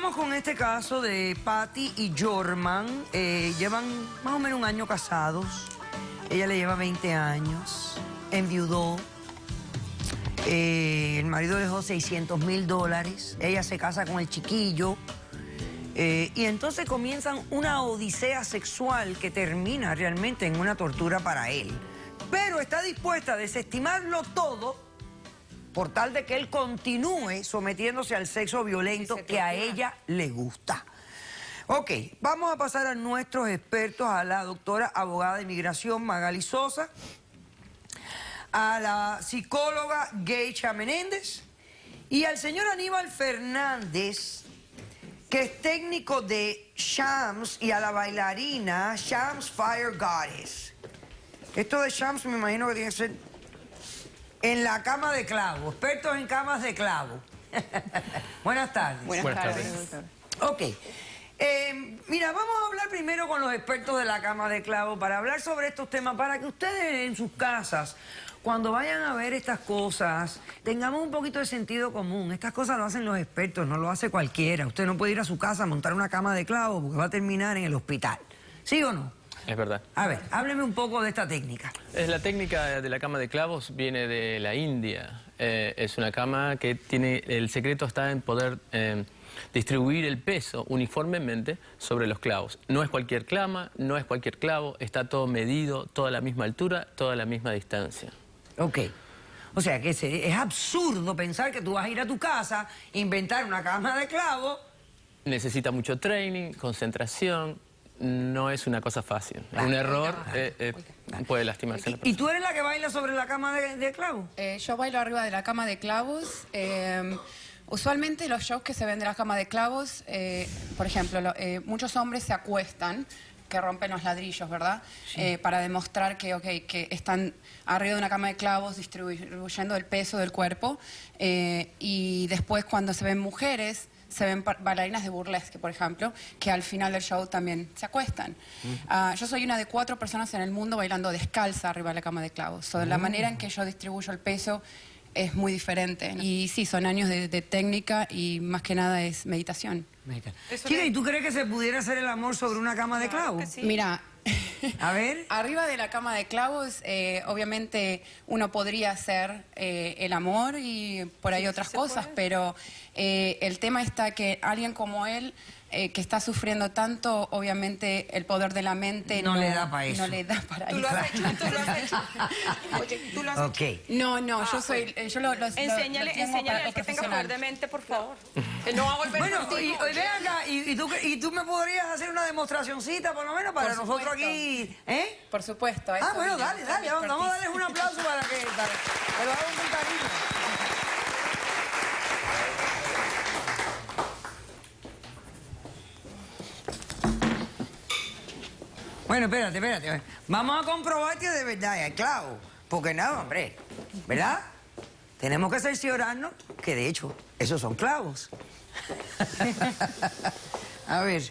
Continuamos con este caso de Patty y Jorman. Llevan más o menos un año casados. Ella le lleva 20 años. Enviudó. El marido dejó $600,000. Ella se casa con el chiquillo. Y entonces comienzan una odisea sexual que termina realmente en una tortura para él. Pero está dispuesta a desestimarlo todo por tal de que él continúe sometiéndose al sexo violento que a ella le gusta. Ok, vamos a pasar a nuestros expertos, a la doctora abogada de inmigración Magali Sosa, a la psicóloga Geisha Menéndez y al señor Aníbal Fernández, que es técnico de Shams, y a la bailarina Shams Fire Goddess. Esto de Shams me imagino que tiene que ser en la cama de clavo, expertos en camas de clavo. Buenas tardes. Buenas tardes. Ok. Mira, vamos a hablar primero con los expertos de la cama de clavo para hablar sobre estos temas, para que ustedes en sus casas, cuando vayan a ver estas cosas, tengamos un poquito de sentido común. Estas cosas lo hacen los expertos, no lo hace cualquiera. Usted no puede ir a su casa a montar una cama de clavo porque va a terminar en el hospital. ¿Sí o no? Es verdad. A ver, hábleme un poco de esta técnica. La técnica de la cama de clavos viene de la India. Es una cama que tiene... El secreto está en poder distribuir el peso uniformemente sobre los clavos. No es cualquier cama, no es cualquier clavo, está todo medido, toda a la misma altura, toda a la misma distancia. Ok. O sea que es absurdo pensar que tú vas a ir a tu casa, inventar una cama de clavo. Necesita mucho training, concentración. No es una cosa fácil. Un error puede lastimarse a la persona. ¿Y tú eres la que baila sobre la cama de clavos? Yo bailo arriba de la cama de clavos. Usualmente los shows que se ven de la cama de clavos, por ejemplo, muchos hombres se acuestan, que rompen los ladrillos, ¿verdad? Sí. Para demostrar que están arriba de una cama de clavos distribuyendo el peso del cuerpo. Y después cuando se ven mujeres, se ven bailarinas de burlesque, por ejemplo, que al final del show también se acuestan. Yo soy una de 4 personas en el mundo bailando descalza arriba de la cama de clavos. La manera en que yo distribuyo el peso es muy diferente. Y sí, son años de técnica y más que nada es meditación. Chica, ¿y tú crees que se pudiera hacer el amor sobre una cama de clavos? Sí. Mira, a ver. Arriba de la cama de clavos, obviamente uno podría hacer el amor y por ahí otras cosas, pero el tema está que alguien como él, que está sufriendo tanto, obviamente el poder de la mente no le da para eso. No le da para eso. ¿Tú lo has hecho? ¿Tú lo has hecho? Oye, ¿tú lo has hecho? No, yo soy... Enséñale al que tenga poder de mente, por favor. No va a volver. Bueno, ven acá, y tú me podrías hacer una demostracioncita, por lo menos, para nosotros aquí, ¿eh? Por supuesto. Bueno, dale, vamos a darles un aplauso para que lo hagan con cariño. Bueno, espérate. Vamos a comprobar que de verdad hay clavo. Porque nada, hombre, ¿verdad? Tenemos que cerciorarnos que, de hecho, esos son clavos. A ver.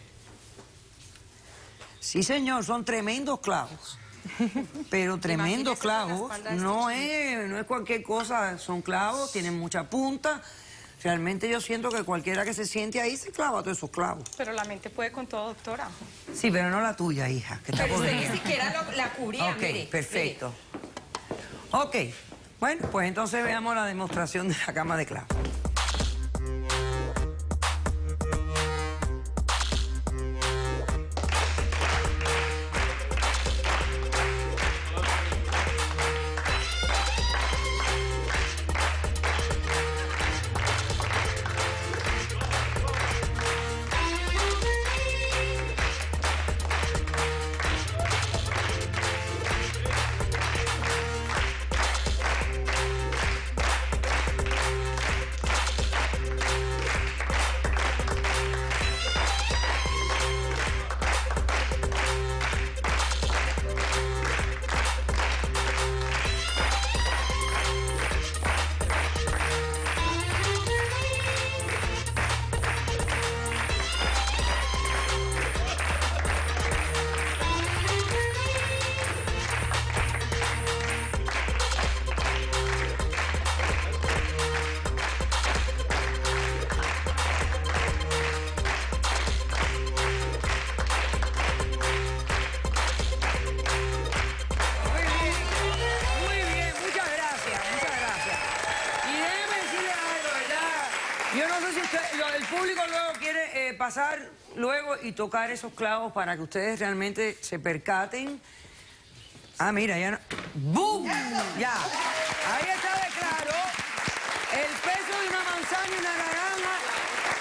Sí, señor, son tremendos clavos. Pero tremendos clavos no es cualquier cosa. Son clavos, tienen mucha punta. Realmente yo siento que cualquiera que se siente ahí se clava todos esos clavos. Pero la mente puede con todo, doctora. Sí, pero no la tuya, hija. Que pero usted ni siquiera la cubría, Ok, mire, perfecto. Mire. Ok, bueno, pues entonces veamos la demostración de la cama de clavos. pasar luego y tocar esos clavos para que ustedes realmente se percaten. Ah, mira, ya no... ¡Bum! Ya. Ahí está de claro el peso de una manzana y una naranja.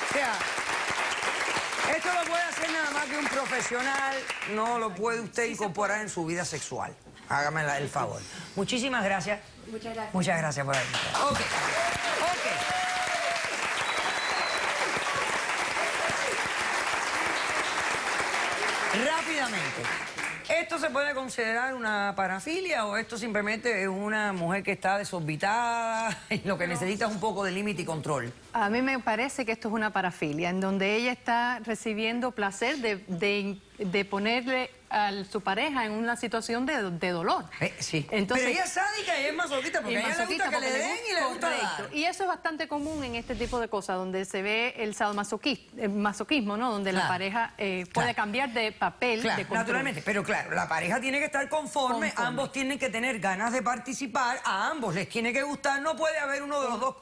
O sea, esto lo puede hacer nada más que un profesional. No lo puede usted incorporar en su vida sexual. Hágame el favor. Muchísimas gracias. Muchas gracias. Muchas gracias por venir. Ok. Rápidamente, ¿esto se puede considerar una parafilia o esto simplemente es una mujer que está desorbitada y lo que necesita es un poco de límite y control? A mí me parece que esto es una parafilia, en donde ella está recibiendo placer de ponerle a su pareja en una situación de dolor. Sí. Entonces, pero ella es sádica y es masoquista porque a ella le gusta que le den y le gusta dar. Y eso es bastante común en este tipo de cosas, donde se ve el sadomasoquismo, ¿no? Donde la pareja puede cambiar de papel, de control. Naturalmente, pero claro, la pareja tiene que estar conforme, ambos tienen que tener ganas de participar, a ambos les tiene que gustar, no puede haber uno de los dos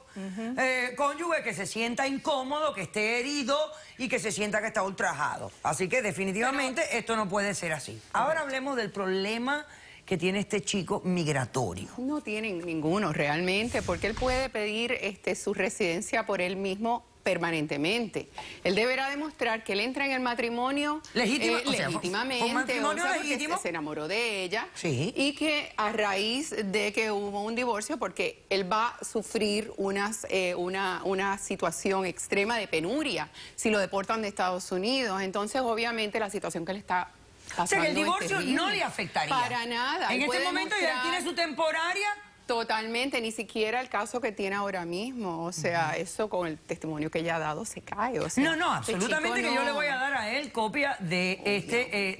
cónyuges que se sienta incómodo, que esté herido y que se sienta que está ultrajado. Así que definitivamente esto no puede ser así. Ahora hablemos del problema que tiene este chico migratorio. No tiene ninguno realmente, porque él puede pedir su residencia por él mismo permanentemente. Él deberá demostrar que él entra en el matrimonio legítimamente, legítimo, se enamoró de ella, sí, y que a raíz de que hubo un divorcio, porque él va a sufrir una situación extrema de penuria si lo deportan de Estados Unidos. Entonces, obviamente, la situación que él está pasando, o sea, que el divorcio no le afectaría. Para nada. En este momento ya tiene su temporaria. Totalmente, ni siquiera el caso que tiene ahora mismo, o sea, eso con el testimonio que ella ha dado se cae, o sea, no, absolutamente, que yo le voy a dar a él copia de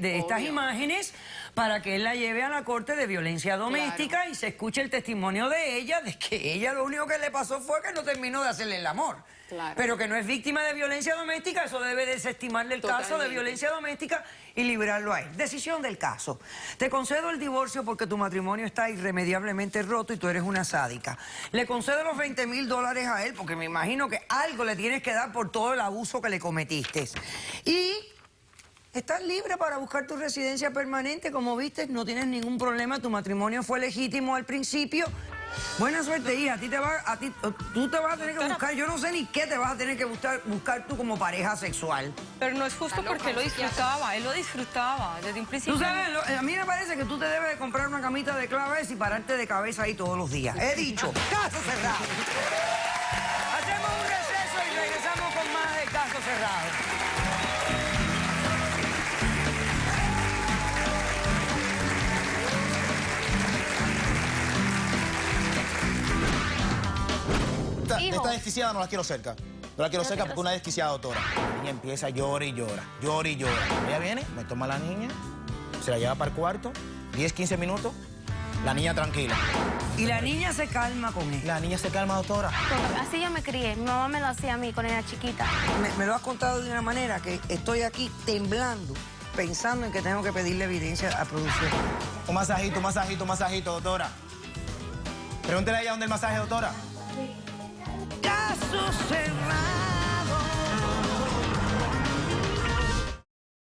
estas imágenes para que él la lleve a la corte de violencia doméstica y se escuche el testimonio de ella, de que ella lo único que le pasó fue que no terminó de hacerle el amor. Claro. Pero que no es víctima de violencia doméstica, eso debe desestimarle el caso de violencia doméstica y liberarlo a él. Decisión del caso. Te concedo el divorcio porque tu matrimonio está irremediablemente roto y tú eres una sádica. Le concedo los $20,000 a él porque me imagino que algo le tienes que dar por todo el abuso que le cometiste. Y estás libre para buscar tu residencia permanente. Como viste, no tienes ningún problema. Tu matrimonio fue legítimo al principio. Buena suerte, hija. Tú te vas a tener que buscar, yo no sé ni qué te vas a tener que buscar tú como pareja sexual. Pero no es justo porque él lo disfrutaba desde un principio. Tú sabes, a mí me parece que tú te debes de comprar una camita de claves y pararte de cabeza ahí todos los días. He dicho, caso cerrado. Hacemos un receso y regresamos con más de Caso Cerrado. Esta desquiciada no la quiero cerca. No la quiero cerca porque una desquiciada, doctora. La niña empieza a llorar y llora, llora y llora. Ella viene, me toma a la niña, se la lleva para el cuarto, 10, 15 minutos, la niña tranquila. Y la niña se calma con él. La niña se calma, doctora. Así yo me crié. Mi mamá me lo hacía a mí cuando era chiquita. Me lo has contado de una manera que estoy aquí temblando, pensando en que tengo que pedirle evidencia a producción. Un masajito, doctora. Pregúntele a ella dónde el masaje, doctora. Caso cerrado.